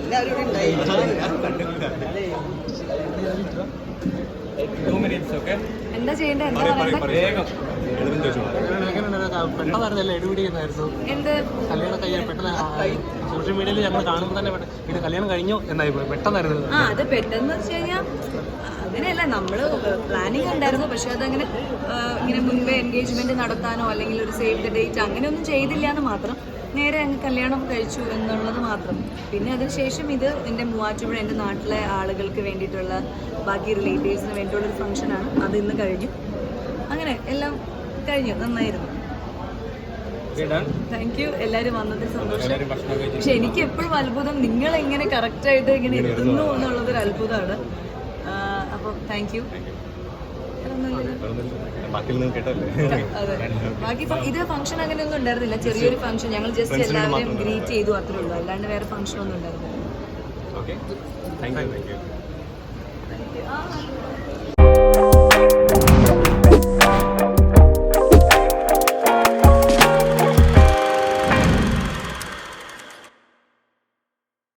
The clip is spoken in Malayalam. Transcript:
എല്ലാവരും എന്താ ചെയ്യണ്ടേ? എന്താ പെട്ടെന്നായിരുന്നല്ലോ എടുപിടിയെന്നായിരുന്നു എന്ത് കല്യാണം കഴിയാൻ പെട്ടെന്ന് സോഷ്യൽ മീഡിയയിൽ ഞങ്ങൾ കാണുമ്പോൾ തന്നെ ഇത് കല്യാണം കഴിഞ്ഞു എന്നായി പോയി പെട്ടെന്നായിരുന്നു. അത് പെട്ടെന്ന് വെച്ച് കഴിഞ്ഞാൽ അങ്ങനെയല്ല, നമ്മള് പ്ലാനിങ് ഉണ്ടായിരുന്നു. പക്ഷെ അതങ്ങനെ ഇങ്ങനെ മുൻപേ എൻഗേജ്മെന്റ് നടത്താനോ അല്ലെങ്കിൽ ഒരു സേവ് ദ ഡേറ്റ് അങ്ങനെയൊന്നും ചെയ്തില്ല എന്ന് മാത്രം. നേരെ അങ്ങ് കല്യാണം കഴിച്ചു എന്നുള്ളത് മാത്രം. പിന്നെ അതിനുശേഷം ഇത് എൻ്റെ മൂവാറ്റുപുഴ എൻ്റെ നാട്ടിലെ ആളുകൾക്ക് വേണ്ടിയിട്ടുള്ള ബാക്കി റിലേറ്റീവ്സിന് വേണ്ടിയിട്ടുള്ളൊരു ഫംഗ്ഷനാണ്. അത് ഇന്ന് കഴിഞ്ഞു. അങ്ങനെ എല്ലാം കഴിഞ്ഞു. നന്നായിരുന്നു. Thank you. എല്ലാവരും വന്നതിൽ സന്തോഷം. പക്ഷെ എനിക്ക് എപ്പോഴും അത്ഭുതം നിങ്ങളെങ്ങനെ കറക്റ്റായിട്ട് ഇങ്ങനെ എത്തുന്നു എന്നുള്ളതൊരു അത്ഭുതമാണ്. അപ്പോൾ താങ്ക് യു. അതെ, ബാക്കി ഇത് ഫംഗ്ഷൻ അങ്ങനെയൊന്നും ഉണ്ടായിരുന്നില്ല. ചെറിയൊരു ഫംഗ്ഷൻ, ഞങ്ങൾ ജസ്റ്റ് എല്ലാവരെയും ഗ്രീറ്റ് ചെയ്തു, അത്രേ ഉള്ളൂ. അല്ലാണ്ട് വേറെ ഫംഗ്ഷൻ ഒന്നും ഉണ്ടായിരുന്നില്ല.